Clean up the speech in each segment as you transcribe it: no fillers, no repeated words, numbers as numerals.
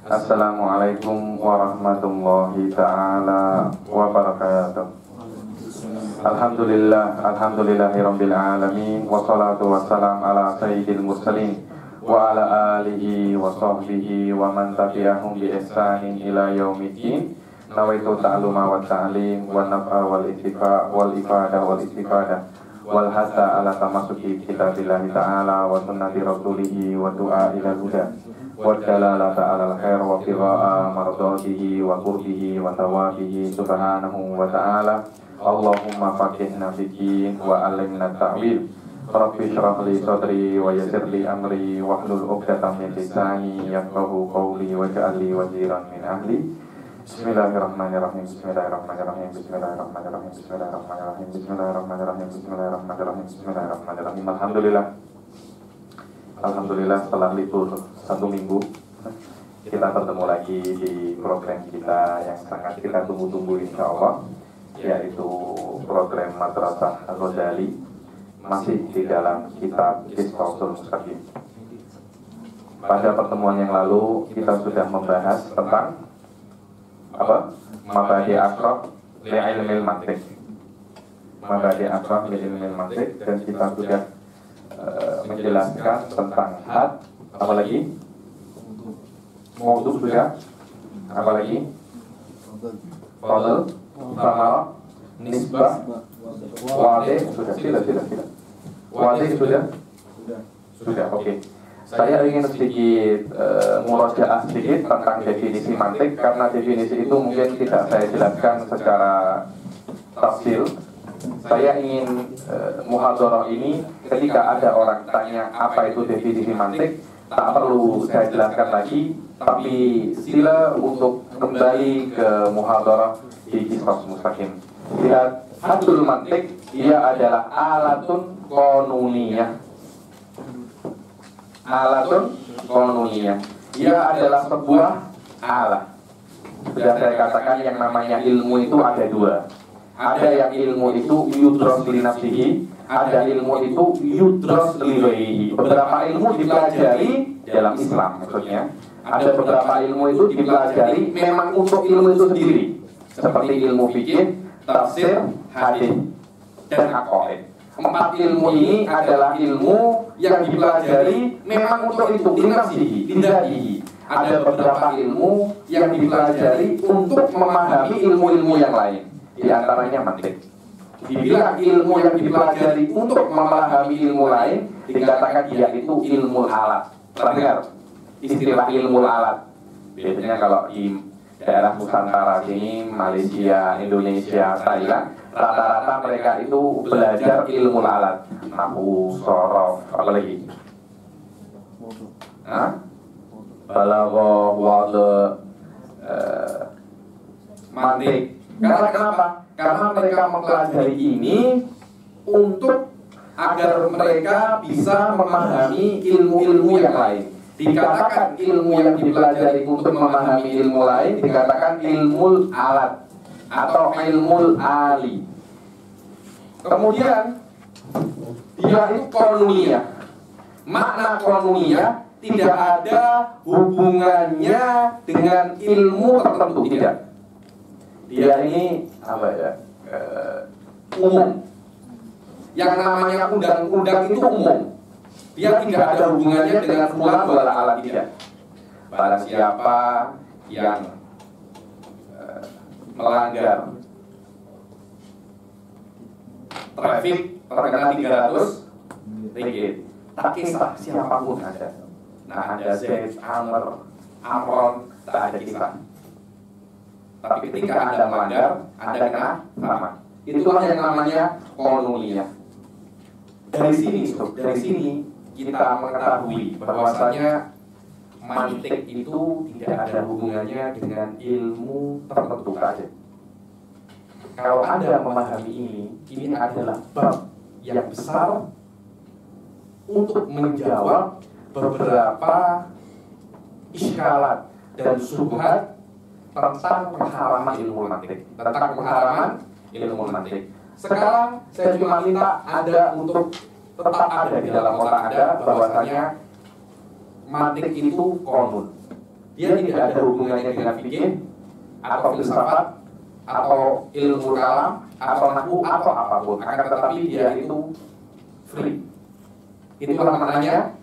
Assalamualaikum warahmatullahi ta'ala wabarakatuh. Alhamdulillahirabbil alamin, wassalatu wassalam ala sayyidil mursalin wa ala alihi wa sahbihi wa man tabi'ahum bi ihsanin ila yaumiddin. Nawaitu ta'luma wa ta'lim wa naf'a wal ittifa wal ifadah wal istifadah wal hasa ala tamasuki kitabillahi ta'ala wa sunnati rasulihi wa du'a ila huda wa dalalata ala al-khair wa qira'a mardatihi wa qurbihi wa tawabihi subhanahu wa ta'ala. Allahumma faqihna fiddin wa alimna ta'wil. Rabbi shrah li sadri wa yassir li amri wahlul 'uqdatam min lisani yafqahu qawli waj'al li waziran min ahli. Bismillahirrahmanirrahim. Bismillahirrahmanirrahim. Bismillahirrahmanirrahim. Bismillahirrahmanirrahim. Bismillahirrahmanirrahim. Bismillahirrahmanirrahim. Bismillahirrahmanirrahim. Alhamdulillah setelah libur 1 minggu kita bertemu lagi di program kita yang sangat kita tunggu-tunggu insyaallah, yaitu program Madrasah Al-Ghazali, masih di dalam kitab Qissasul Mustaqim. Pada pertemuan yang lalu kita sudah membahas tentang mabadi asraf li'ilmil mantiq, mabadi asraf li'ilmil mantiq, dan kita sudah menjelaskan tentang had, apalagi maudu sudah, apalagi fadl, samara, nisbah, wadih sudah, sila wadih sudah, oke. Saya ingin sedikit murojaah sedikit tentang definisi mantik, karena definisi itu mungkin tidak saya jelaskan secara tafsil. Saya ingin muhadharah ini ketika ada orang tanya apa itu definisi mantik, tak perlu saya jelaskan lagi, tapi sila untuk kembali ke muhadharah di Qissasul Mustaqim. Lihat, hadul mantik, dia adalah alatun qanuniyah. Alatun qanuniyah, dia adalah sebuah alat. Sudah saya katakan yang namanya ilmu itu ada dua. Ada yang ilmu itu yudros li nafsihi, ada ilmu itu yudros li ghairihi. Beberapa ilmu dipelajari dalam Islam, maksudnya ada beberapa ilmu itu dipelajari memang untuk ilmu itu sendiri, seperti ilmu fikih, tafsir, hadis, dan aqaid. 4 ilmu ini adalah ilmu yang dipelajari memang untuk itu, linafsihi, lindaihi. Ada beberapa ilmu yang dipelajari untuk memahami ilmu-ilmu yang lain, di antaranya mantik. Dibilang ilmu yang dipelajari untuk memahami ilmu lain, dikatakan dia itu ilmu alat. Dengar istilah ilmu alat. Biasanya kalau di daerah Nusantara sini, Malaysia, Indonesia, Thailand, rata-rata mereka itu belajar ilmu alat, nahwu, shorof, apa lagi? Balaghah, wadh, mantik. Karena kenapa? Karena mereka mempelajari ini untuk agar mereka bisa memahami ilmu-ilmu yang lain. Dikatakan ilmu yang dipelajari untuk memahami ilmu lain dikatakan ilmu alat atau ilmu ali. Kemudian dia itu qanuniyah. Makna qanuniyah tidak ada hubungannya dengan ilmu tertentu, tidak. Dia ini apa ya? Umum. Yang namanya undang-undang itu umum. Dia tidak ada hubungannya dengan fulan wala alat, tidak. Barang siapa yang melanggar trafik terkena 300 ringgit, tak kisah siapapun ada. Nah, ada Zaid, Amr, Amron, tak ada kisah. Tapi ketika Anda melanggar, Anda kena sama. Itulah yang namanya qanuniyah. Dari sini kita mengetahui bahwasanya mantik itu tidak ada hubungannya dengan ilmu tertentu saja. Kalau Anda memahami ini adalah bab yang besar untuk menjawab beberapa iskalat dan syubhat tentang pengharaman ilmu mantik, tentang pengharaman ilmu mantik. Sekarang saya cuma minta Anda untuk tetap ada di dalam otak Anda bahwasanya mantik itu qanun. dia tidak ada hubungannya dengan fikih atau filsafat atau ilmu kalam atau nahwu atau apapun, akan tetapi dia itu free. Itulah maknanya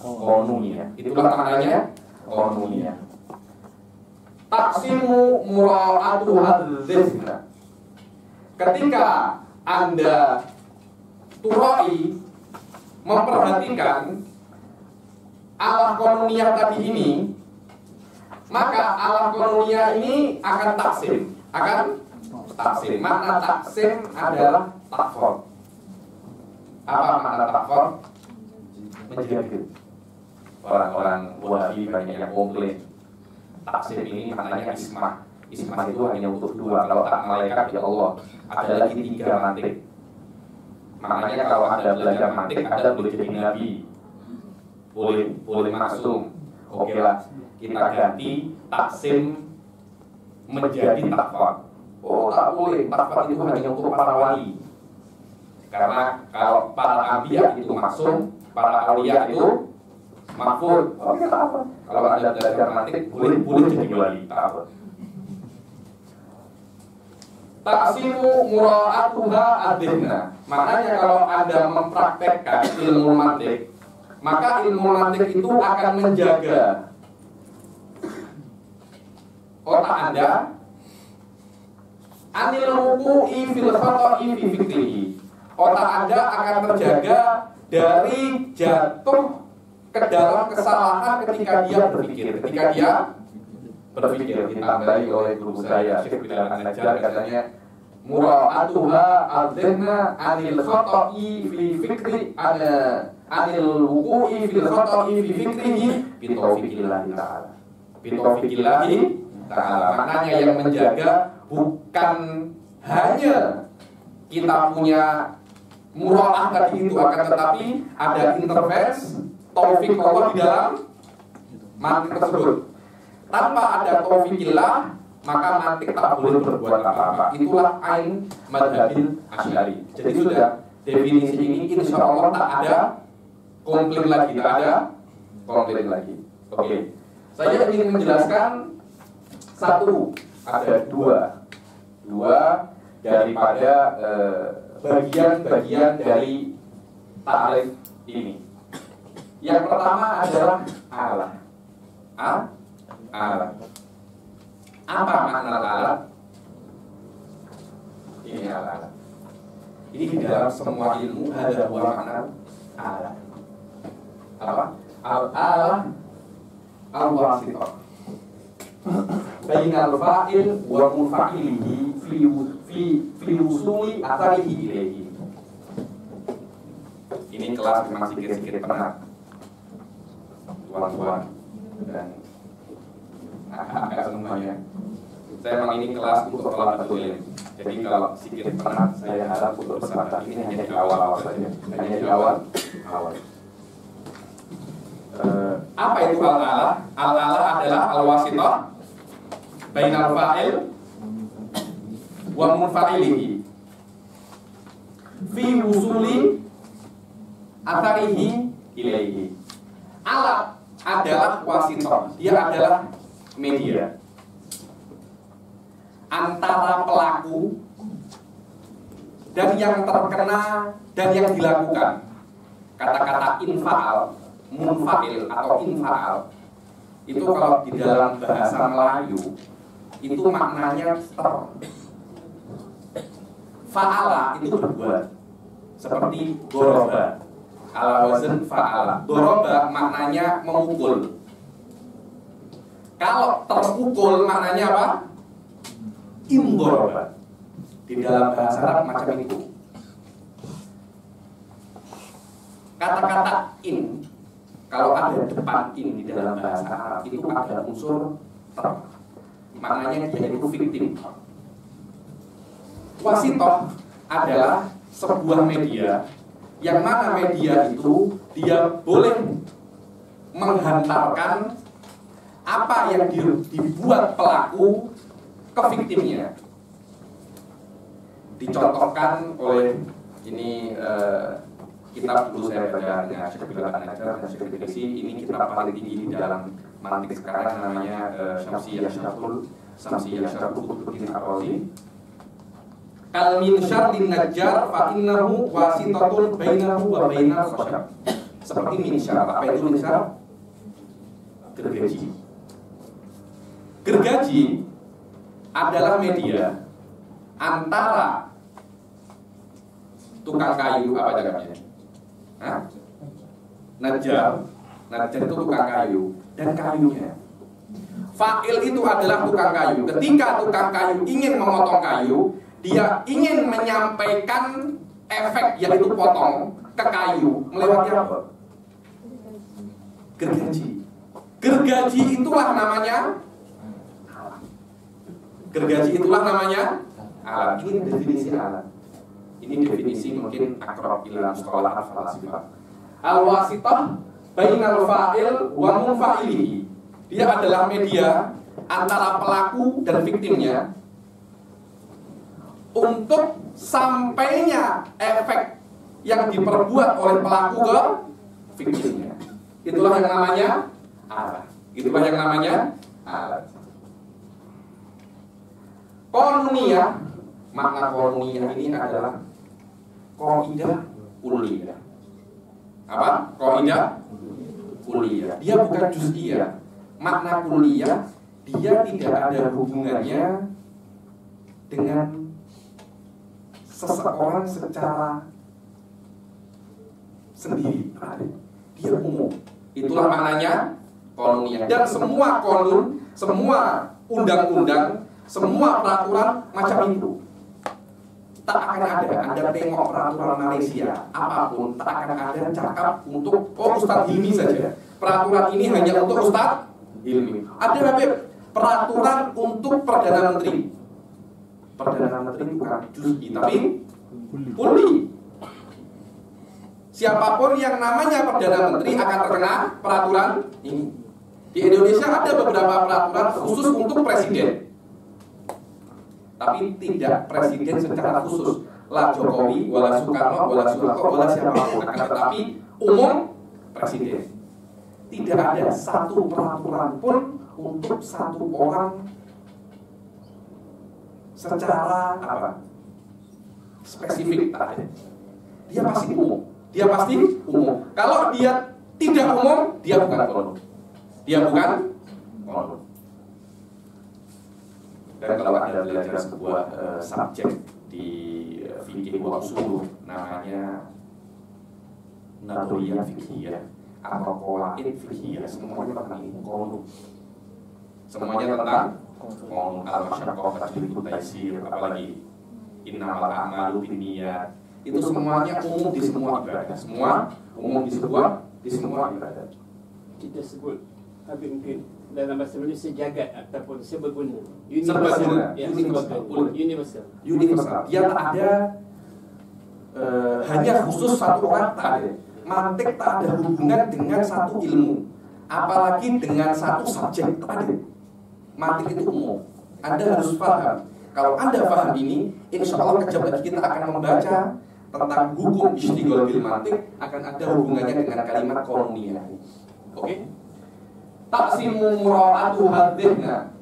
konuniyah. Itulah maknanya konuniyah. Taksimu mura'atu hadzihna. Ketika Anda turai memperhatikan alah konuniyah tadi ini, maka alah konuniyah ini akan taksim. Makna taksim adalah takfur. Apa makna takfur? Menjadi. Orang-orang Wahabi banyak yang komplain. Taksim ini maknanya ismah. Ismah itu hanya untuk dua. Kalau tak malaikat ya Allah, ada lagi 3 mantik. Maknanya kalau Anda belajar mantik, Anda boleh jadi nabi, boleh maksum. Oke lah, kita ganti taksim menjadi takfur. Oh, tak boleh. Takfur itu hanya untuk para wali. Karena kalau para anbiya itu maksum, para auliya itu mahfud. Oke, tak apa. Kalau Anda belajar mantik, boleh jadi wali, tak apa. Taksimu mura'atuha adhina. Maknanya kalau Anda mempraktekkan ilmu mantik, maka ilmu mantik itu akan menjaga otak Anda anil wuqu'i fil khata'i fi fikrihi. Otak Anda akan terjaga dari jatuh ke dalam kesalahan ketika dia berpikir. Ditambahi oleh guru saya Syekh Bilal An-Najjar, katanya mura'atuha adzihna anil khata'i fi fikri anil wuqu'i fil khata'i fi fikrihi bi taufiqillahi ta'ala. Bi taufiqillahi ta'ala. Maknanya yang menjaga bukan hanya kita punya mura'ah tadi itu, akan tetapi ada intervensi taufik Allah di dalam mantik tersebut. Tanpa ada taufikillah, maka mantik tak boleh berbuat apa-apa. Itulah ain madhabil asy'ari. Jadi sudah, definisi ini insya Allah tak ada komplain lagi, Oke. Saya ingin menjelaskan ada dua daripada bagian-bagian dari ta'rif ini. Yang pertama adalah alat. Alat. Apa makna alat? Ini alat. Ini di dalam semua ilmu ada 2 makna alat. Apa? Al-alah al-wasithah bainal fa'il wa munfa'ilihi fi wusuli atharihi ilaihi. Ini kelas masih sedikit penat, tuan-tuan dan agak semuanya. Saya memang ini kelas untuk thalabatul ilm. Jadi kalau sedikit penat, saya harap untuk bersabar. Ini hanya di awal-awal saja. Hanya di awal. Apa itu al-alah? Al-alah adalah al-wasithah bainal fa'il wa munfa'ilihi fi wusuli atharihi ilaihi. Alat adalah wasithah. Dia adalah media antara pelaku dan yang terkena dan yang dilakukan. Kata-kata infa'al, munfa'il atau infa'al itu kalau di dalam bahasa Melayu itu maknanya fa'ala itu berbuat, seperti doroba ala wazn fa'ala. Doroba maknanya memukul. Kalau terpukul maknanya apa? Indoroba. Di dalam bahasa Arab macam itu. Kata-kata in, kalau ada depan in di dalam bahasa Arab itu ada unsur ter. Maknanya dia itu victim. Wasithah adalah sebuah media yang mana media itu dia boleh menghantarkan apa yang dibuat pelaku ke viktimnya. Dicontohkan oleh ini kitab dulu saya baca dengan Syekh Bilal An-Najjar dan Syekh Bilisi. Ini kitab paling tinggi di dalam mantik sekarang namanya Syamsiyah Syarhul Qutbuddin Ar-Razi. Kal min syarrin najjar fa innahu wasitatun bainahu wa bainal khashab. Seperti minsyar. Apa itu minsyar? Gergaji. Gergaji adalah media antara tukang kayu apa namanya? Najjar itu tukang kayu dan kayunya. Fa'il itu adalah tukang kayu. Ketika tukang kayu ingin memotong kayu, dia ingin menyampaikan efek yaitu potong ke kayu melewati apa? Gergaji. Gergaji itulah namanya alat. Gergaji itulah namanya alat. Ini definisi alat. Ini definisi mungkin akrab ila mustalah falasifah. Al-wasitah bainal fa'il wa munfa'ilihi. Dia adalah media antara pelaku dan viktimnya untuk sampainya efek yang diperbuat oleh pelaku ke viktimnya. Itulah yang namanya alat. Itulah yang namanya alat. Qanuniyah, makna qanuniyah ini adalah qaidah kulliyah. Apa? Qaidah kulliyah. Dia bukan juz'iyah. Makna kulliyah, dia tidak ada hubungannya dengan seseorang secara sendiri. Dia umum. Itulah maknanya qanuniyah. Dan semua qanun, semua undang-undang, semua peraturan macam itu tak akan ada. Anda tengok peraturan Malaysia apapun, tak akan ada cakap untuk Ustadz Hilmi saja. Peraturan ini hanya untuk Ustadz Hilmi. Ada peraturan untuk Perdana Menteri. Perdana Menteri bukan juz'i tapi kulli. Siapapun yang namanya Perdana Menteri akan terkena peraturan ini. Di Indonesia ada beberapa peraturan khusus untuk presiden, tapi tidak presiden secara khusus. Lah Jokowi, wala Soekarno, wala Soeharto, wala siapapun. Akan tetapi umum presiden. Tidak ada satu peraturan pun untuk satu orang secara apa? Spesifik tak ada. Dia pasti umum. Dia pasti umum. Kalau dia tidak umum, dia bukan qanun. Dia bukan qanun. Dan kalau Anda belajar sebuah subjek di fikih wa usul namanya nadoriyah fikih atau qawaid fikih, semuanya tentang ilmu qanun. Semuanya tentang qanun al-masyaqqah tajribu taysir, apalagi innamal a'malu binniyat. Itu semuanya umum di semua ibadah. Semua umum di semua ibadah. Kita sebut tapi mungkin dalam bahasa Malaysia jagat ataupun seberguna. Seberguna. Ya, universal. Universal. Dia tak ada hanya khusus satu orang, tak ada. Mantik tak ada hubungan dengan satu ilmu, apalagi dengan satu subjek, tak ada. Mantik itu umum. Anda harus paham. Kalau Anda paham ini, insya Allah kejap lagi kita akan membaca tentang hukum istighol bil mantik, akan ada hubungannya dengan kalimat qanuniyah. Oke? Taksimu mura'atu hadihna.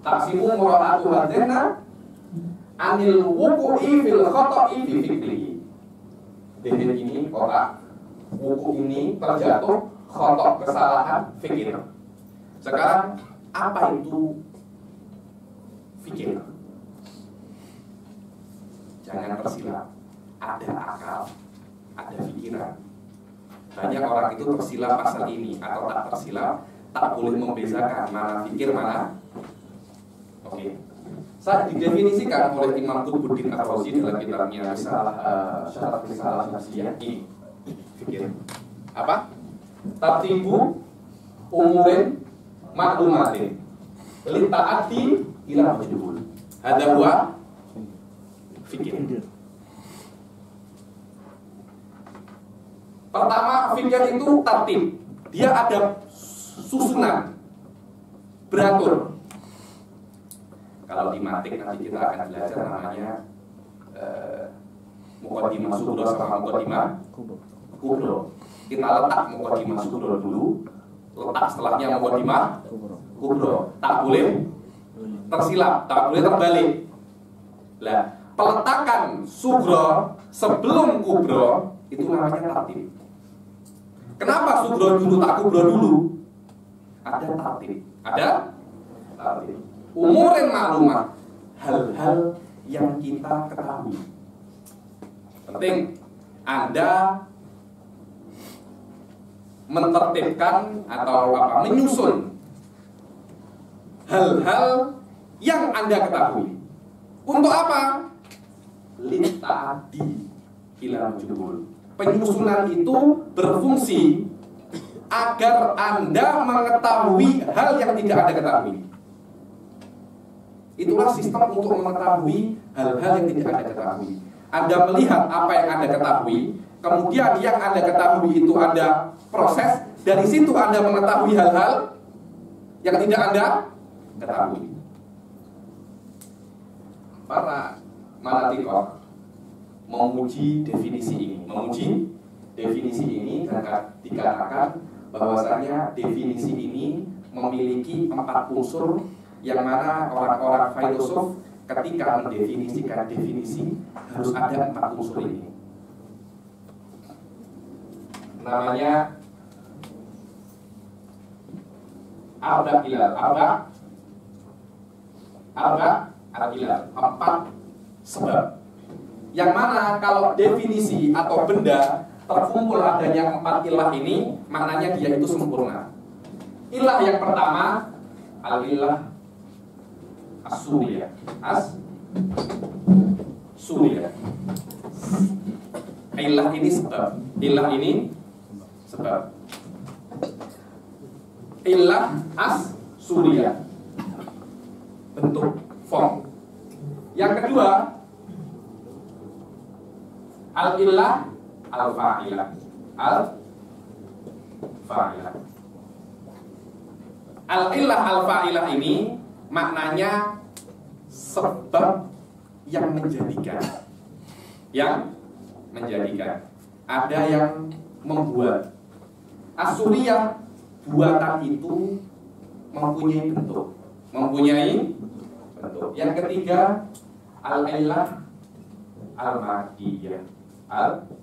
Taksimu mura'atu hadihna anil wuku'i fil khoto'i fi fiklihi. Dihid ini kotak, wuku ini terjatuh, khotok kesalahan fikir. Sekarang apa itu fikir? Jangan tersilap. Ada akal, ada pikiran. Banyak orang itu tersilap pasal ini atau tak tersilap, tak boleh membedakan mana fikir mana. Oke. Saat didefinisikan oleh Imam Qutbuddin Ar-Razi dalam kitabnya Syarah Risalah Syamsiyah ini fikir apa? Tartibu umurin maklumatin lita'ati ila majhul. Ada dua fikir. Pertama, fikir itu tertib. Dia ada susunan, beratur. Kalau di matik nanti kita akan belajar namanya muqaddimah sughra sama muqaddimah kubra. Kita letak muqaddimah sughra dulu, letak setelahnya muqaddimah kubro. Tak boleh tersilap, tak boleh terbalik. Lah, peletakan sugro sebelum kubro itu namanya tartib. Kenapa sugro dulu tak kubro dulu? Ada tartib. Ada tartib. Umurin maklumah, hal-hal yang kita ketahui. Penting Anda mentertibkan atau menyusun hal-hal yang Anda ketahui. Untuk apa? Lita'adi ilal judul. Penyusunan itu berfungsi agar Anda mengetahui hal yang tidak Anda ketahui. Itulah sistem untuk mengetahui hal-hal yang tidak Anda ketahui. Anda melihat apa yang Anda ketahui, kemudian yang Anda ketahui itu Anda proses, dari situ Anda mengetahui hal-hal yang tidak Anda ketahui. Para manatikoh memuji definisi ini dan dikatakan bahwasanya definisi ini memiliki 4 unsur yang mana orang-orang filosof ketika mendefinisikan definisi harus ada 4 unsur ini. Namanya arba ilal, ilal, 4 sebab. Yang mana kalau definisi atau benda terkumpul adanya 4 ilah ini, maknanya dia itu sempurna. Ilah yang pertama, al-ilah as-suriyah. Suriyah. Ilah ini sebab. Ilah ini sebab. Ilah as-suriyah. Bentuk, form. Yang kedua, al-ilah al-fa'ilah. Al-fa'ilah. Al-ilah al-fa'ilah ini maknanya sebab yang menjadikan. Yang menjadikan. Ada yang membuat. As-suriyah, buatan itu mempunyai bentuk. Yang ketiga, al-ilah al-madiyah. Al-madiyah.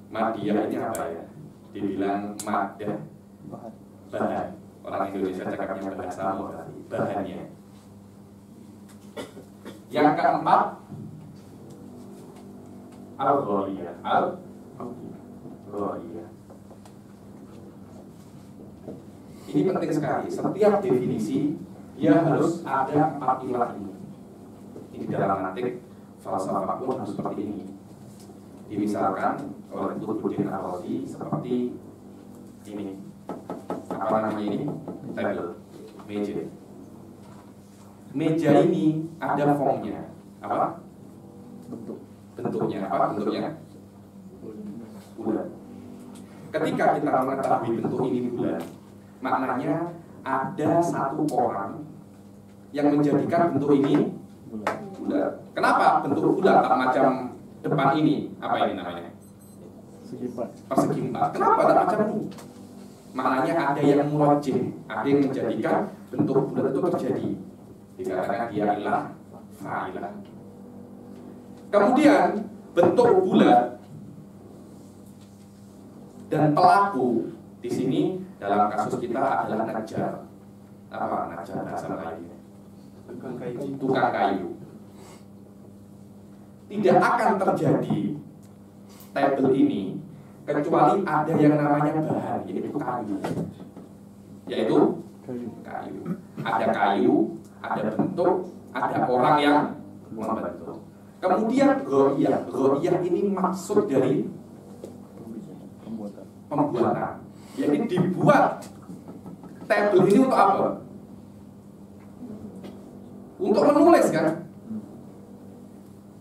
Madiyah ini apa ya? Dibilang madah, bahan. Orang Indonesia cakapnya bahasa apa? Bahannya. Yang keempat, al-ghaliyah. Al-ghaliyah. Ini penting sekali. Setiap definisi dia harus ada 4 ilah ini. Ini dalam mantik falsafah pun harus seperti ini. Dimisalkan oleh Qutbuddin Ar-Razi seperti ini. Apa namanya ini? Table, meja. Meja ini ada formnya. Apa? Bentuknya apa? Bentuknya bulat. Ketika kita mengetahui bentuk ini bulat, maknanya ada satu orang yang menjadikan bentuk ini bulat. Kenapa bentuk bulat tak macam depan ini? Apa ini namanya? Persegi empat. Kenapa tak macam ini? Maknanya ada yang murajih, ada yang menjadikan bentuk bulat itu terjadi. Dikatakan dia ilah fa'ilah. Kemudian bentuk bulat dan pelaku di sini dalam kasus kita adalah najar. Apa najar bahasa Melayu? Tukang kayu. Tidak akan terjadi table ini kecuali ada yang namanya bahan, yaitu kayu. Yaitu kayu. Ada kayu, ada bentuk, ada orang yang membentuk. Kemudian ghoiyah. Ghoiyah ini maksud dari pembuatan. Jadi dibuat table ini untuk apa? Untuk menulis kan?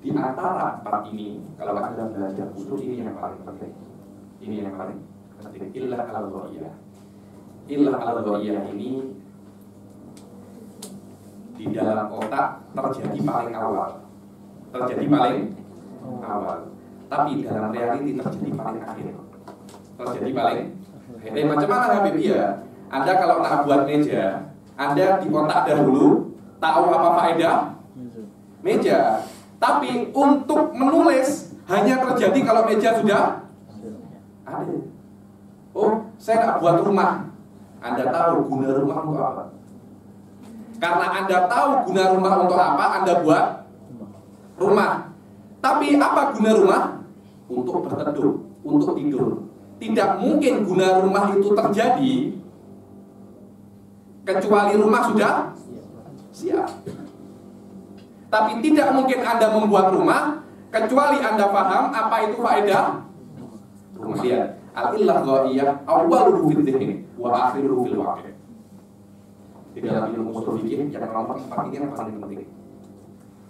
Di antara 4 ini, kalau Anda belajar usul ini yang paling penting. Ini yang paling penting. Illah al-ghoiyah. Illah al-ghoiyah ini di dalam otak terjadi paling awal. Tapi dalam realiti terjadi paling akhir. Macam mana Habib? Iya. Anda kalau nak buat meja, Anda di otak dahulu tahu apa faedah meja. Tapi untuk menulis hanya terjadi kalau meja sudah ada. Oh, saya nak buat rumah. Anda tahu guna rumah untuk apa? Karena Anda tahu guna rumah untuk apa, Anda buat rumah. Tapi apa guna rumah? Untuk berteduh, untuk tidur. Tidak mungkin guna rumah itu terjadi kecuali rumah sudah siap. Tapi tidak mungkin Anda membuat rumah kecuali Anda paham apa itu faedah rumah. Lihat, al-illah ghaiyah awwaluhu fil dzihni wa akhiruhu fil waqi'. Di dalam ilmu usul fikih yang nomor 4 ini yang paling penting.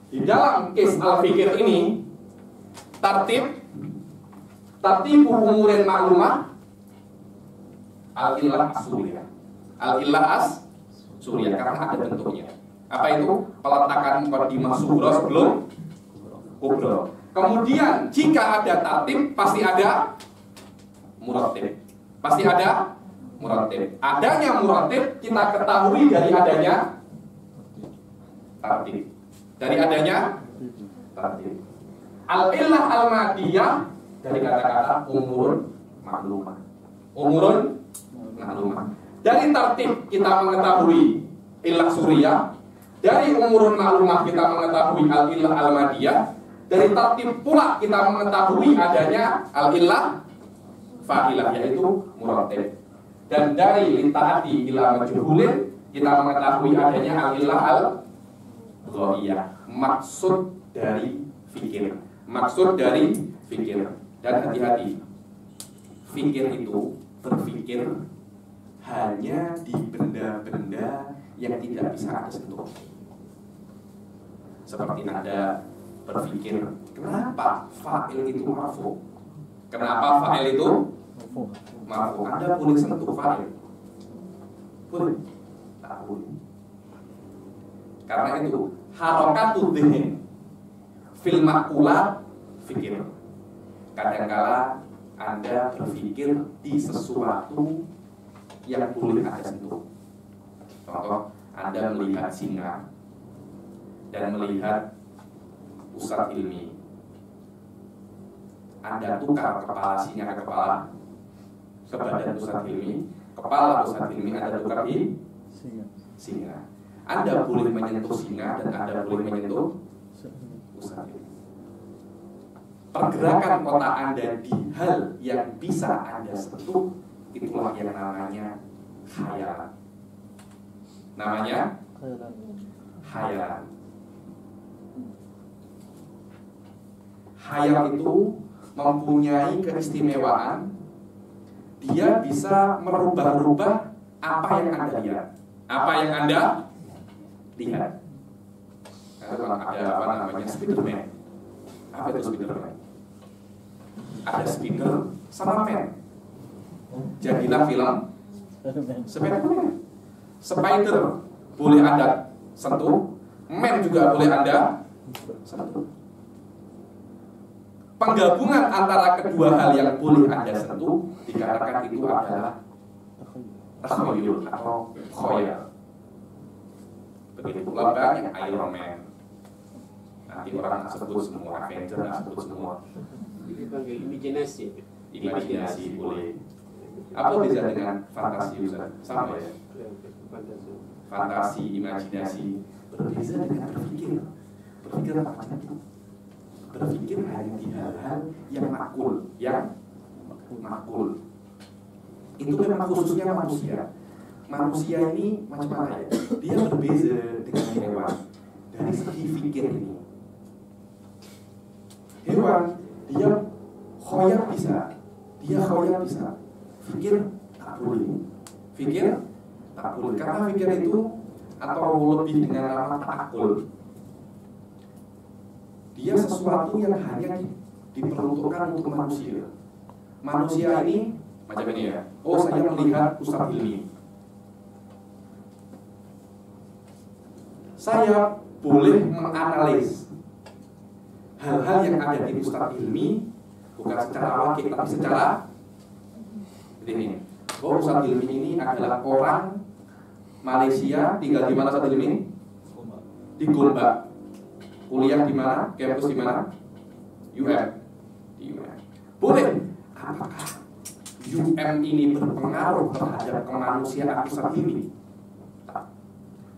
Di dalam case al-fikir ini tartibu umurin maklumah al-illah as-suriyah. Al-illah as-suriyah karena ada bentuknya. Apa itu? Peletakan muqaddimah sughra sebelum kubra. Kemudian jika ada tartib pasti ada muratib. Pasti ada muratib. Adanya muratib kita ketahui dari adanya tartib. Dari adanya tartib. Al-illah al-madiyah dari kata-kata umurun maklumah. Umurun maklumah. Dari tartib kita mengetahui illah suriyah. Dari umurun maklumah kita mengetahui al-illah al-madiyah. Dari tartib pula kita mengetahui adanya al-illah fa'ilah yaitu muratib. Dan dari lintaati ila majhulin kita mengetahui adanya al-illah al-ghaiyah. Maksud dari fikir. Maksud dari fikir. Dan hati-hati, fikir itu berpikir hanya di benda-benda yang tidak bisa Anda sentuh. Seperti Anda berpikir, kenapa fa'il itu marfu? Kenapa fa'il itu marfu? Anda boleh sentuh fa'il? Boleh? Tak boleh. Karena itu harakatul dzihn fil ma'qulat fikir. Kadangkala Anda berpikir di sesuatu yang boleh Anda sentuh. Contoh, Anda melihat singa dan melihat Ustadz Hilmi. Anda tukar kepala singa ke kepala ke badan Ustadz Hilmi, kepala Ustadz Hilmi Anda tukar di singa. Anda boleh menyentuh singa dan Anda boleh menyentuh Ustadz Hilmi. Pergerakan otak Anda di hal yang bisa Anda sentuh, itulah yang namanya khayalan. Namanya khayalan. Khayal itu mempunyai keistimewaan. Dia bisa merubah-rubah apa yang Anda lihat. Apa yang Anda lihat. Ada apa namanya Spiderman. Apa itu Spiderman? Ada spider sama man. Jadilah film Spiderman. Spider boleh Anda sentuh, man juga boleh Anda sentuh. Penggabungan antara kedua hal yang boleh Anda sentuh dikatakan itu adalah takhayyul atau khoyal. Begitu pula banyak Iron Man. Nanti orang sebut semua, Avenger sebut semua. Ini panggil imajinasi. Imajinasi boleh. Apa beda dengan fantasi Ustaz? Sama ya? Fantasi, imajinasi berbeza dengan berpikir. Berpikir apa itu? Berpikir hanya di hal-hal yang makul, makul. Itu memang khususnya manusia. Manusia ini macam mana ya? Dia berbeza dengan hewan dari segi fikir ini. Hewan dia khoyal bisa, fikir tak boleh. Fikir tak boleh karena fikir itu atau lebih dengan nama ta'akul. Dia sesuatu yang hanya diperuntukkan untuk manusia. Manusia ini macam ini ya. Oh, saya melihat Ustadz Hilmi. Saya boleh menganalisis hal-hal yang ada di Ustadz Hilmi bukan secara wakil tapi secara ini. bahwa Ustadz Hilmi ini adalah orang Malaysia, tinggal di mana Ustadz Hilmi? Di Gombak. Kuliah di mana? Kampus di mana? UM. Di UM. Boleh. Apakah UM ini berpengaruh terhadap kemanusiaan Ustadz Hilmi? Tak.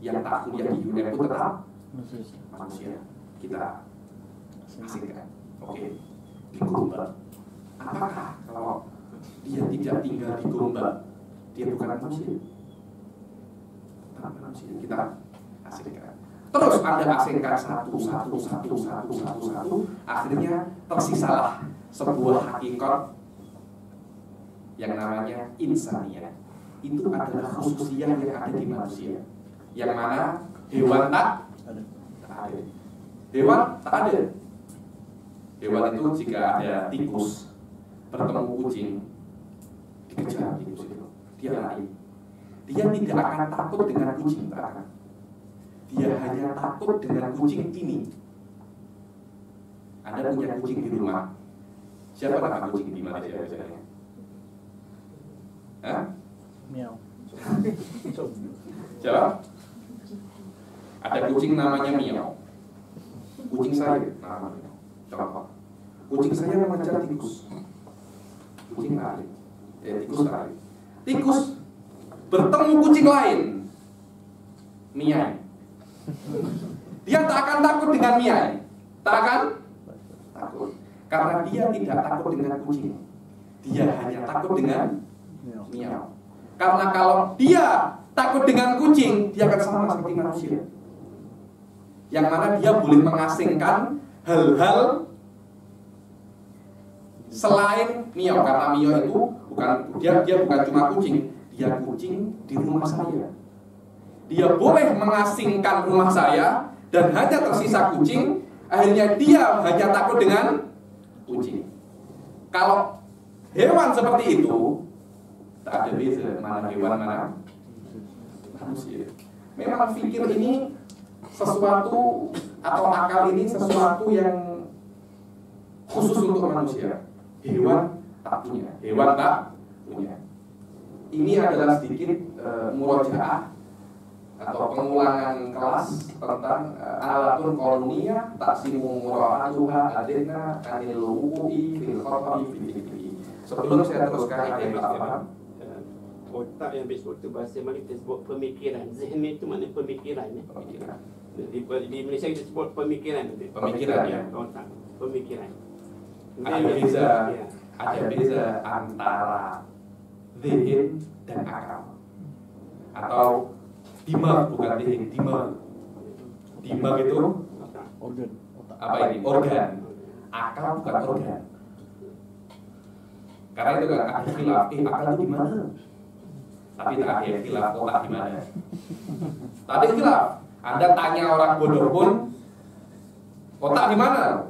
Yang tak kuliah di UM itu tetap manusia. Kita asingkan. Oke. Di Gombak. Apakah kalau dia tidak tinggal di Gombak, dia bukan manusia? Tak manusia. Kita asingkan. Terus Anda asingkan satu, akhirnya tersisalah sebuah hakikat yang namanya insaniyah. Itu adalah khususiyah yang ada di manusia, yang mana hewan tak ada. Hewan tak ada. Hewan itu jika ada tikus bertemu kucing, dikejar tikus itu, dia lari. Dia tidak akan takut dengan kucing, tak akan. Dia hanya takut dengan kucing ini. Anda punya kucing di rumah. Siapa nama kucing di Malaysia biasanya? Hah? Miau. Siapa? Ada kucing namanya Miau. Kucing saya namanya. Contoh. Kucing saya mengejar tikus. Kucing lari. Tikus lari. Tikus bertemu kucing lain. Miai. Dia tak akan takut dengan miai. Tak akan takut. Karena dia tidak takut dengan kucing. Dia hanya takut dengan miau. Karena kalau dia takut dengan kucing, dia akan sama seperti manusia. Yang mana dia boleh mengasingkan hal-hal selain miau. Karena miau itu dia bukan cuma kucing. Dia kucing di rumah saya. Dia boleh mengasingkan rumah saya dan hanya tersisa kucing. Akhirnya dia hanya takut dengan kucing. Kalau hewan seperti itu, tak ada beza mana hewan mana manusia. Memang pikir ini sesuatu atau akal ini sesuatu yang khusus untuk manusia. Hewan tak punya. Hewan tak punya. Ini adalah sedikit murojaah atau pengulangan kelas tentang alatun koloniyah taksimu mura'atuha adina anil wuku'i fil khata'i fil fikri. Sebelum saya teruskan ayat apa? Otak yang disebut itu bahasa Melayu kita sebut pemikiran. Zihni itu mana pemikiran ya? Pemikiran. Di Malaysia kita sebut pemikiran. Pemikiran ya. Otak, pemikiran. Ada beza, ada beza antara zihin dan akal. Atau dimag, bukan zihin, dimag. Dimag itu Organ. apa ini? Organ. Akal bukan organ. Karena itu kan ada khilaf, akal itu di mana? Tapi tak ada khilaf otak di mana. Tak ada khilaf. Anda tanya orang bodoh pun, otak di mana?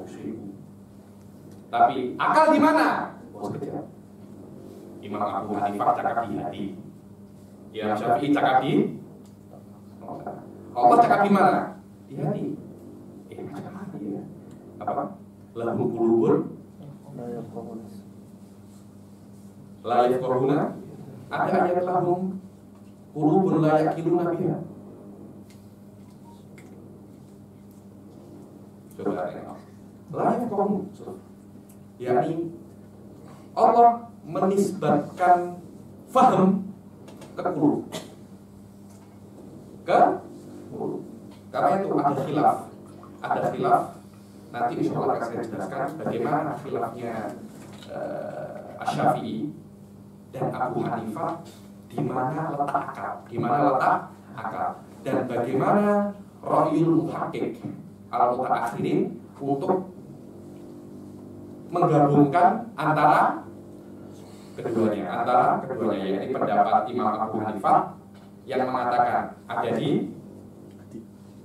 Tapi akal di mana? Imam Abu Hanifah cakap di hati. Imam Syafi'i cakap di Allah cakap di mana? Di hati. Macam mana ya? Apa? Lahum qulubun la yafqahuna. Ada ayat lahum qulubun la yaqiluna biha. Coba tengok. La yafqahun. Yani Allah menisbatkan faham ke qulub. Ke qulub. Karena itu ada khilaf. Ada khilaf. Nanti insya Allah akan saya jelaskan bagaimana khilafnya Asy-Syafi'i dan Abu Hanifah, di mana letak akal, di mana letak akal, dan bagaimana Ra'yul Muhaqqiq al-Mutaakhirin untuk menggabungkan antara keduanya, yaitu pendapat Imam Abu Hanifah yang mengatakan ada di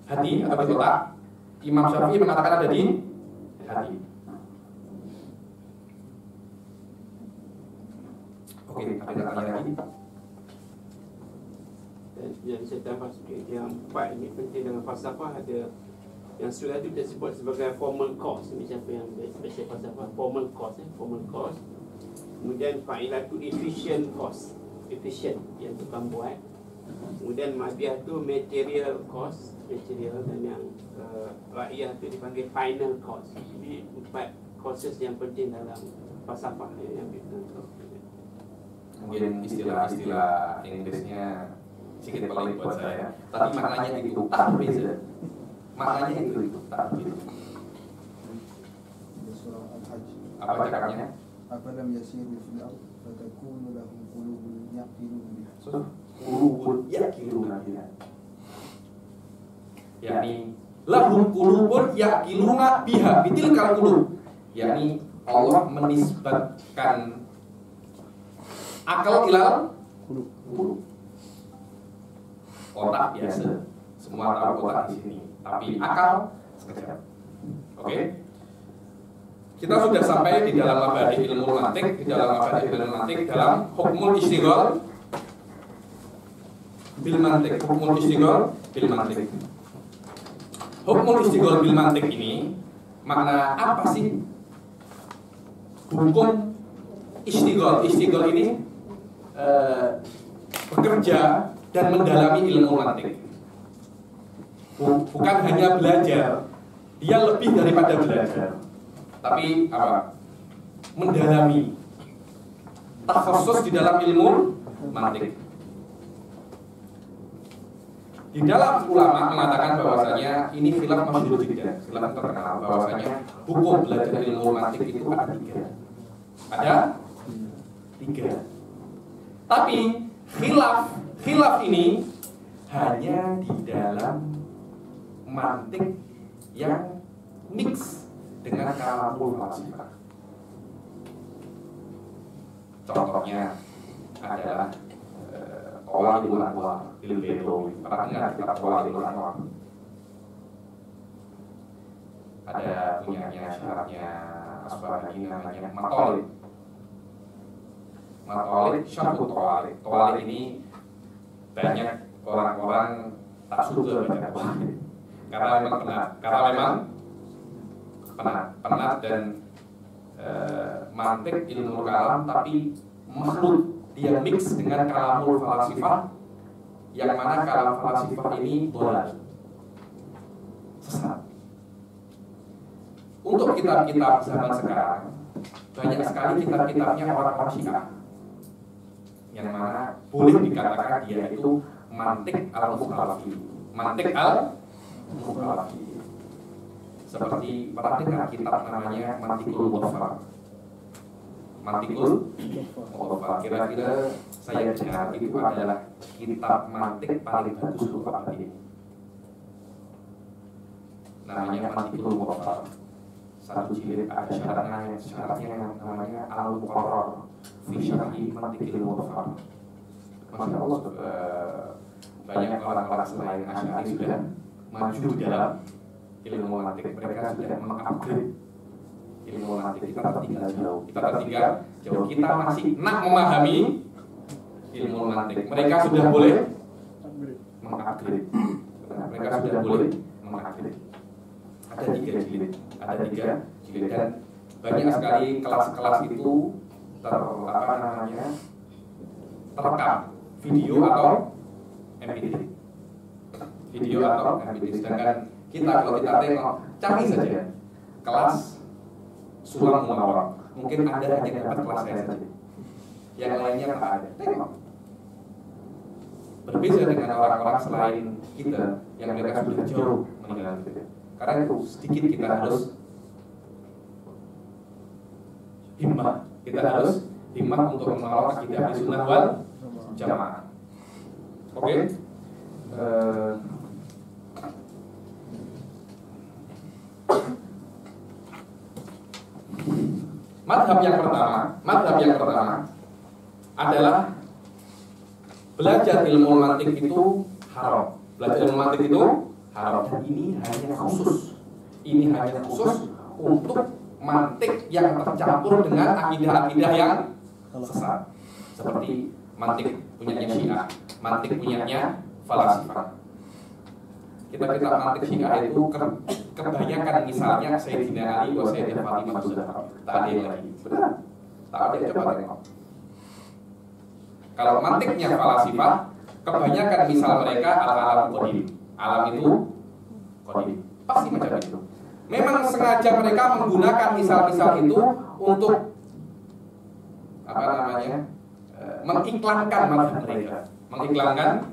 hati atau di otak, Imam Syafi'i mengatakan ada di hati. Oke, ada tanya lagi? Yang saya tambah sikit, yang empat ini penting dengan falsafah ada yang sudah itu kita sebut sebagai formal cause. Ini siapa yang baca falsafah? Formal cause, formal cause. Kemudian fa'ilah itu efficient cause. efisien yang tukang buat. Kemudian madiyah tu material cost, material, dan yang ra'iyah tu dipanggil final cost. Ini 4 causes yang penting dalam falsafah yang kita. Mungkin istilah-istilah Inggrisnya sedikit pelik buat saya, tapi maknanya itu tak berbeda. Maknanya itu tak berbeda. Surah Al-Hajj. Apa cakapnya? Afalam yasiru fil ardh fatakunu lahum qulubun yaqiluna biha. Qulubun yaqiluna biha. yakni lahum qulubun yaqiluna biha bitilkal qulub, yakni Allah menisbatkan akal ilal qulub. Otak biasa, semua tahu otak di sini, tapi akal sekejap. Oke? Kita sudah sampai di dalam mabadi ilmu mantik, dalam hukmul istighol bil mantik, hukmul istighol bil mantik. Hukmul istighol bil mantik ini makna apa sih? Hukum istighol. Istighol ini bekerja dan mendalami ilmu mantik. Bukan hanya belajar, dia lebih daripada belajar, tapi apa? Mendalami, takhasus di dalam ilmu mantik. Di dalam ulama mengatakan bahwasanya ini khilaf masyhur juga, khilaf terkenal bahwasanya hukum belajar ilmu mantik itu ada 3. Ada 3. Tapi khilaf ini hanya di dalam mantik yang mix dengan kalamul falsafah. Contohnya adalah Qawaidul Anwar lil Baidawi. Pernah dengar kitab Qawaidul Anwar? Ada punyanya syaratnya Asbahani namanya Matolid. Matolid syarhut Tawalid. Tawalid ini banyak orang-orang tak suka baca Tawalid karena memang penat dan mantik ilmu kalam, tapi makhluk dia mix dengan kalamul falsafah, yang mana kalam falsafah ini dolal, sesat. Untuk kitab-kitab zaman sekarang banyak sekali kitab-kitabnya orang-orang Syiah yang mana boleh dikatakan dia itu mantik al-mukhalafi, mantik al-mukhalafi. Seperti pernah dengar kitab namanya Mantikul Mukhafar. Mantikul Mukhafar, kira-kira saya dengar itu adalah kitab mantik paling bagus untuk abad ini. Namanya Mantikul Mukhafar. Satu jilid ada syaratnya namanya Al-Muqarrar fi syarhi Mantikul Mukhafar. Masya Allah, banyak orang-orang selain Asy'ari sudah maju dalam ilmu mantik. Mereka sudah mengupgrade ilmu mantik. Kita tertinggal jauh. Kita masih nak memahami ilmu mantik. Mereka sudah boleh mengupgrade. Mereka sudah boleh mengupgrade. Ada 3 jilid. Dan banyak sekali kelas-kelas itu terekam video atau MP3. Sedangkan kalau kita tengok, cari saja kelas Sulam Munawwarah, mungkin Anda hanya dapat kelas saya saja, yang lainnya tak ada. Tengok, berbeda dengan orang-orang selain kita yang mereka sudah jauh meninggal kita. Karena itu sedikit kita harus himmah untuk menolak akidah Ahlussunnah wal Jamaah. Oke? Madhab yang pertama adalah belajar ilmu mantik itu haram. Dan ini hanya khusus untuk mantik yang tercampur dengan akidah-akidah yang sesat, seperti mantik punyanya Syiah, mantik punyanya falsafah. Kita mantik Syiah itu kebanyakan misalnya Sayyidina Ali wa Sayyidah Fatimah Zahra. Tak ada lagi. Benar? Tak ada, coba tengok. Kalau mantiknya falasifah, kebanyakan misal mereka alam qadim. Alam itu qadim. Pasti macam itu. Memang sengaja mereka menggunakan misal-misal itu untuk apa namanya? Mengiklankan mazhab mereka. Mengiklankan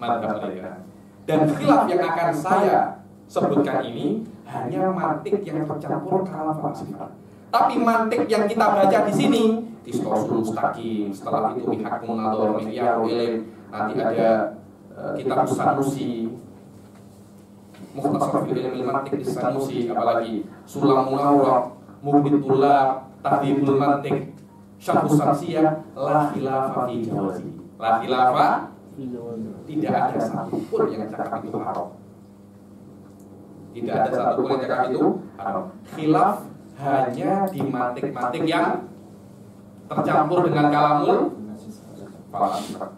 mazhab mereka. Dan khilaf yang akan saya sebutkan ini hanya mantik yang tercampur kalam falsafah. Tapi mantik yang kita baca di sini, Istosul Mustaqim, setelah itu Mihakun Nador, Mihyarul Ilim, nanti ada kitab Sanusi, Mukhtasar fil Ilmi Mantik di Sanusi, apalagi Sulam Munawwar, Mughnitullah, Tahdhibul Mantik, Syarhus Samsiyah, la khilafa fi jawazi. La khilafa, tidak ada satupun yang cakap itu haram. Tidak ada satupun yang cakap itu haram. Khilaf hanya di mantik-mantik yang tercampur dengan kalamul falsafah.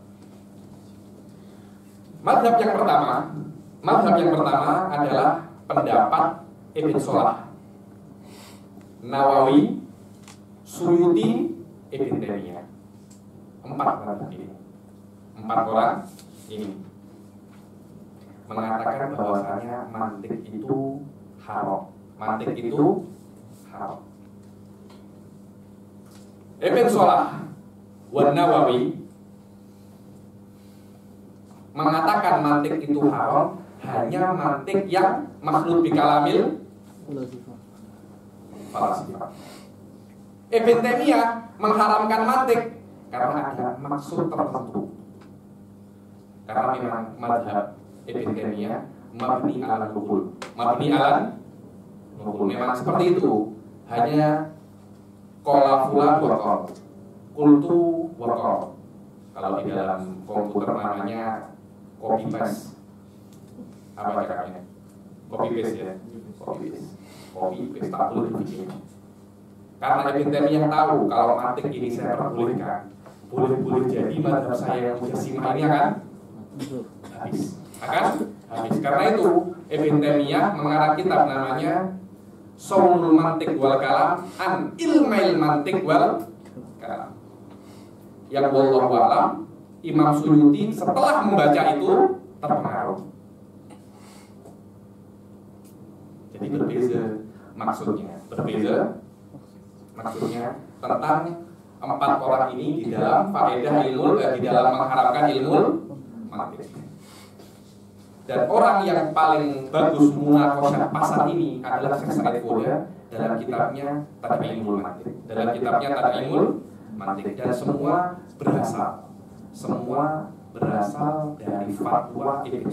Mazhab yang pertama adalah pendapat Ibn Salah, Nawawi, Suyuti, Ibn Taimiyah. 4 orang ini mengatakan bahwasanya mantik itu haram. Mantik itu haram. Ibn Salah wa Nawawi mengatakan mantik itu haram hanya mantik yang makhluk bikalamil falasifah. Ibn Taimiyah mengharamkan mantik karena ada maksud tertentu. Karena memang mazhab Ibn Taimiyah mabni ala nukul. Mabni ala nukul. Memang seperti itu. Hanya qala fulan wa qala. Qultu wa qala. Kalau di dalam komputer namanya copy paste. Apa cakapnya? Copy paste ya. Copy paste tak boleh dibikin. Karena Ibn Taimiyah tahu kalau mantik ini saya perbolehkan, boleh jadi mazhab saya yang mujassimah ini akan habis. Karena itu Ibn Taimiyah mengarang kitab namanya Shaulul Mantik wal Kalam an Ilmail Mantik wal Kalam. Yang wallahu a'lam, Imam Suyuti setelah membaca itu terpengaruh. Jadi berbeza maksudnya tentang 4 orang ini di dalam faedah ilmu, di dalam mengharapkan ilmu mantik. Dan orang yang paling bagus munaqasyah pasal ini adalah Syekh Said Foda dalam kitabnya Tad'imul Mantik. Dan semua berasal dari fatwa Ibn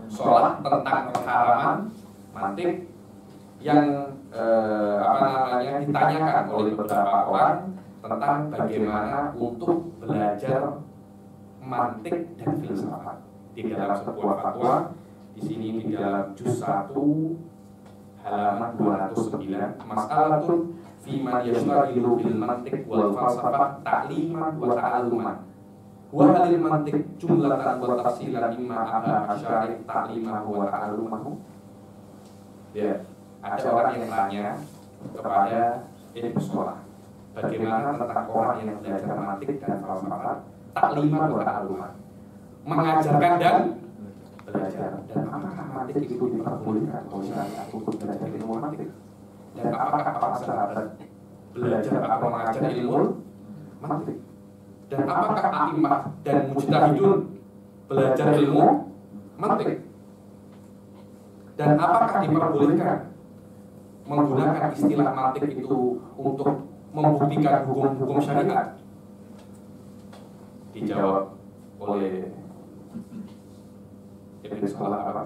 Salah. Tentang pengharaman mantik yang ditanyakan oleh beberapa orang tentang bagaimana untuk belajar mantik dan filsafat. Di dalam sebuah fatwa di sini di dalam juz 1 halaman 209, mas'alatun fi man yashtagilu bil mantik wal falsafah ta'liman wa ta'alluman. Wa halil mantik jumlatan wa tafsilan mimma abaha syari' ta'limahu wa ta'allumahu. Ya, ada orang yang tanya kepada Ibn Salah, bagaimana tentang orang yang belajar mantik dan falsafat, ta'liman wa ta'alluman, mengajarkan dan belajar. Dan apakah mantik itu diperbolehkan oleh syariat untuk belajar ilmu mantik? Dan apakah para sahabat belajar atau mengajar ilmu mantik? Dan apakah a'imah dan mujtahidun belajar ilmu mantik? Dan apakah diperbolehkan menggunakan istilah mantik itu untuk membuktikan hukum-hukum syariat? Dijawab oleh Ibn Salah apa?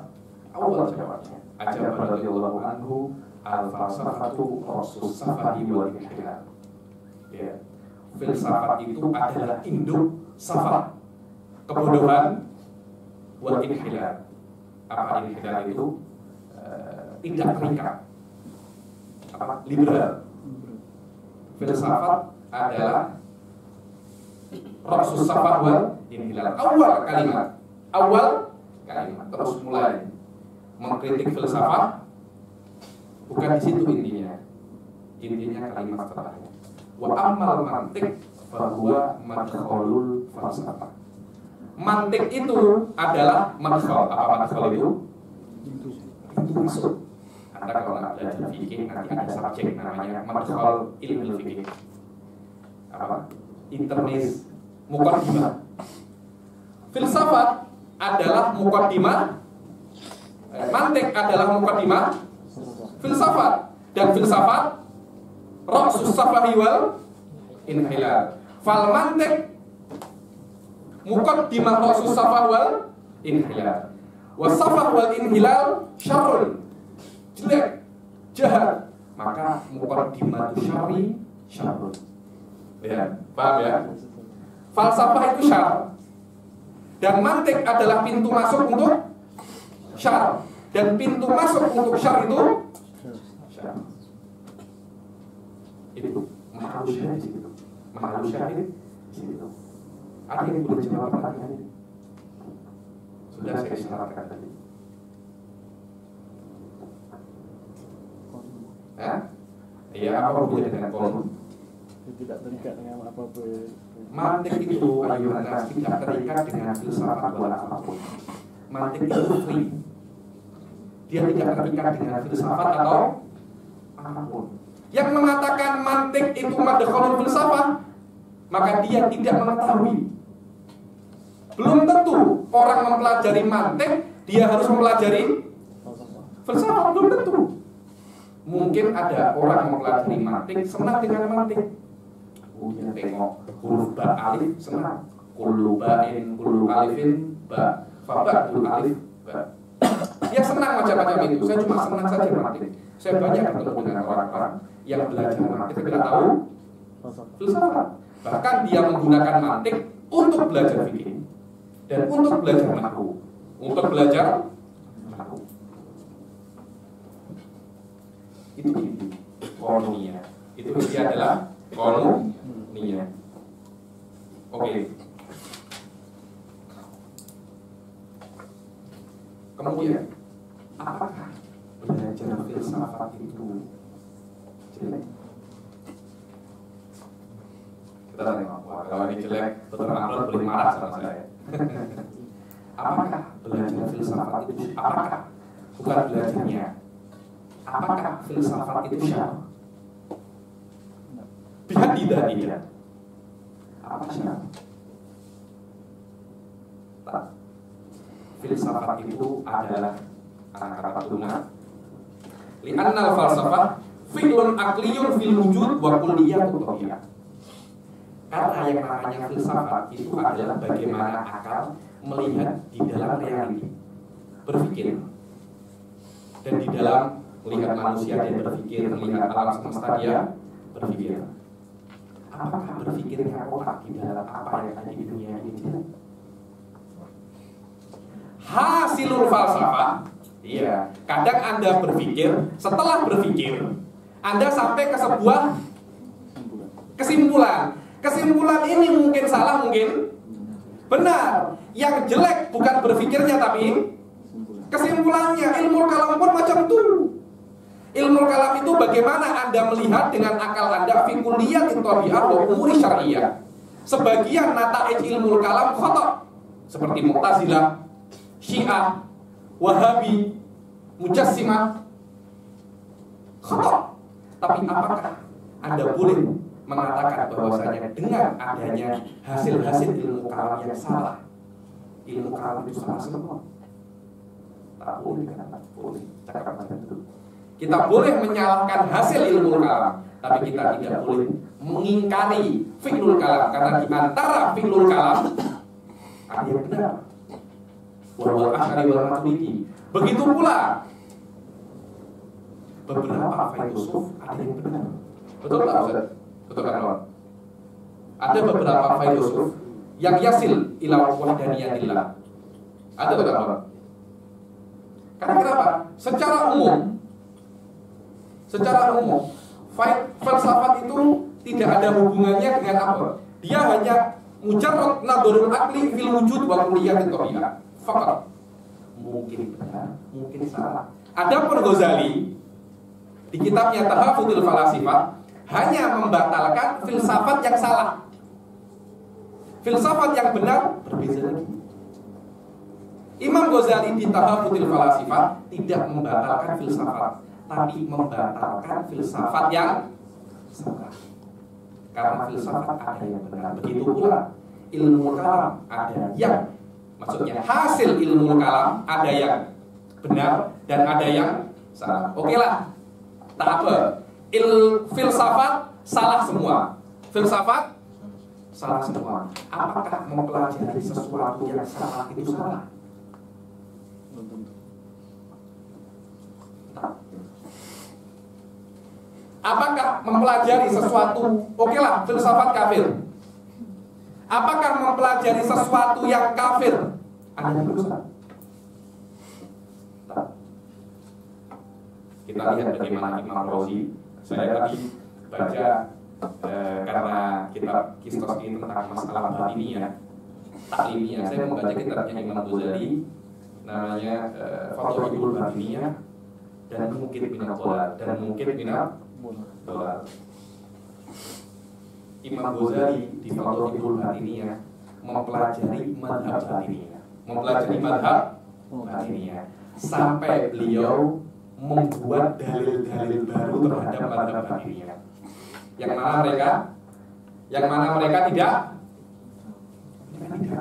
Awal jawabnya, ajab radhiyallahu anhu, al-falsafatu rasus safahi wal inhilal. Ya, filsafat itu adalah induk safah, kebodohan, wal inhilal. Apa inhilal itu? Tidak terikat, liberal. Filsafat adalah rasus safah wal inhilal. Awal kalimat terus mulai mengkritik filsafat, bukan di situ intinya kalimat setelahnya. Wa amal mantik fahuwa madkhalul falsafah. Mantik itu adalah madkhal. Apa madkhal itu? Pintu masuk. Anda kalau nggak belajar fikih nanti ada subjek namanya madkhal ilmu fikih. Apa? Internis muqaddimah. Filsafat adalah muqaddimah. Mantik adalah muqaddimah filsafat, dan filsafat ra'sus safahi wal inhilal. Fal mantik muqaddimah ra'sus safah wal inhilal. Was safah wal inhilal syarrun, jelek, jahat. Maka muqaddimah syarri syarrun. Ya, paham ya? Falsafah itu syarr, dan mantik adalah pintu masuk untuk syarr, dan pintu masuk untuk syarr itu syarr. Itu mahal syahid itu. Mahal syahid itu. Ada yang boleh jawab pertanyaan ini? Sudah saya isyaratkan tadi. Iya, apa hubungannya dengan kolom? Tidak terikat dengan apa-apa. Mantik itu ayuhan nas tidak terikat dengan filsafat wala apapun. Mantik itu free. Dia tidak terikat dengan filsafat atau apapun. Yang mengatakan mantik itu madkhalul filsafat, maka dia tidak mengetahui. Belum tentu orang mempelajari mantik dia harus mempelajari filsafat, belum tentu. Mungkin ada orang mempelajari mantik senang dengan mantik. Dia tengok huruf ba alif senang, kullu ba'in kullu alifin ba, faba'ul alif ba. Dia senang macam-macam itu. Saya cuma senang saja mantik. Saya banyak bertemu dengan orang-orang yang belajar mantik tidak tahu filsafat. Bahkan dia menggunakan mantik untuk belajar fikih dan untuk belajar nahwu, untuk belajar nahwu. Itu inti konunia. Itu inti adalah konunia. Oke. Kemudian, apakah belajar filsafat itu jelek? Kita tengok, wah, kalau ini jelek, Dr. Amrod boleh marah sama saya. Apakah belajar filsafat itu? Apakah? Bukan belajarnya. Apakah filsafat itu syarr? Tidak. Apa syarr? Tak. Filsafat itu adalah kata tuna. Li'annal falsafah fi'lun aqliyun fil wujud wa kulliyatut tabi'ah. Karena yang namanya filsafat itu adalah bagaimana akal melihat di dalam realiti, berpikir, dan di dalam melihat manusia dia berpikir, melihat alam semesta dia berpikir. Apakah berpikirnya otak di dalam apa yang ada di dunia ini? Hasilul falsafah, iya. Kadang Anda berpikir, setelah berpikir, Anda sampai ke sebuah kesimpulan. Kesimpulan ini mungkin salah, mungkin benar. Yang jelek bukan berpikirnya, tapi kesimpulannya. Ilmu kalam pun macam itu. Ilmu kalam itu bagaimana Anda melihat dengan akal Anda fi kulliyatit tabi'ah wa umuri syar'iyyah. Sebagian nata'ij ilmu kalam khata', seperti Mu'tazilah, Syiah, Wahabi, Mujassimah, khata'. Tapi apakah Anda boleh mengatakan bahwasanya dengan adanya hasil-hasil ilmu kalam yang salah, ilmu kalam itu salah semua? Tak boleh, kenapa? Boleh, cakap macam itu. Kita boleh menyalahkan hasil ilmu kalam, tapi kita tidak boleh mengingkari fi'lul kalam, karena di antara fi'lul kalam ada yang benar. Wal asy'ari wal maturidi. Begitu pula beberapa filsuf ada yang benar. Betul tak, Ustaz? Betul kan, kawan? Ada beberapa filsuf yang yasil ila wahdaniyatillah. Ada tak, kawan? Karena kenapa? Secara umum, filsafat itu tidak ada hubungannya dengan apa? Dia hanya mujarrad nadharul aqli fil wujud wa kulliyatit tabi'ah. Faqat. Mungkin benar, mungkin salah. Adapun Ghazali di kitabnya Tahaffudzul Falasifah hanya membatalkan filsafat yang salah. filsafat yang benar berbeza lagi. Imam Ghazali di Tahafutil Falasifah tidak membatalkan filsafat, tapi membatalkan filsafat yang salah. Karena filsafat ada yang benar, begitu pula ilmu kalam ada yang, maksudnya hasil ilmu kalam ada yang benar dan ada yang salah. Oke lah, tak apa. Filsafat salah semua. Filsafat salah semua. Apakah mempelajari sesuatu yang salah itu salah? Belum tentu. Apakah mempelajari sesuatu, oke lah, filsafat kafir. Apakah mempelajari sesuatu yang kafir ada berdosa? Kita lihat bagaimana Imam Razi. Saya tadi baca karena kitab Kistos ini tentang masalah batiniyah, taklimiyah. Saya membaca kitabnya Imam Ghazali, namanya Fatwaul Batiniyah dan mungkin minat dolal dan mungkin minat dolal. Imam Ghazali di Fatwaul Batiniyah mempelajari madhab batiniyah, mempelajari madhab batiniyah sampai beliau membuat dalil-dalil baru terhadap madhab batiniyah. Yang mana mereka tidak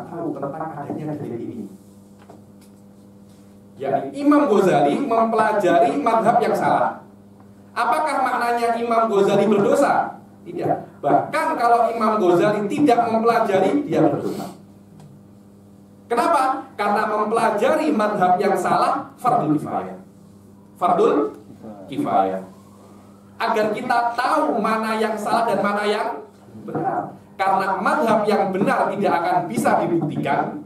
tahu tentang adanya dalil ini. Jadi Imam Ghazali mempelajari madhab yang salah. Apakah maknanya Imam Ghazali berdosa? Tidak. Bahkan kalau Imam Ghazali tidak mempelajari, dia berdosa. Kenapa? Karena mempelajari madhab yang salah fardul kifayah. Fardul kifayah. Agar kita tahu mana yang salah dan mana yang benar. Karena madhab yang benar tidak akan bisa dibuktikan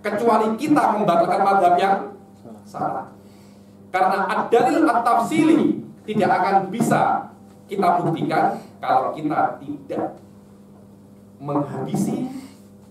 kecuali kita membatalkan madhab yang salah. Karena ad-dalil at-tafsili tidak akan bisa kita buktikan kalau kita tidak menghabisi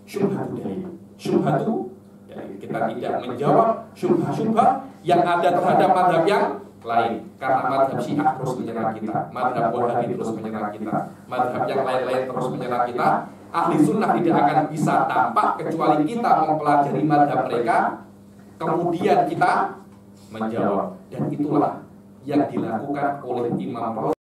syubhatu dalil. Syubhatu dalil. Kita tidak menjawab syubhat-syubhat yang ada terhadap madhab yang lain. Karena madhab Syiah terus menyerang kita, madhab Wahabi terus menyerang kita, madhab yang lain-lain terus menyerang kita. Ahli sunnah tidak akan bisa tampak kecuali kita mempelajari madhab mereka, kemudian kita menjawab. Dan itulah yang dilakukan oleh Imam Razi.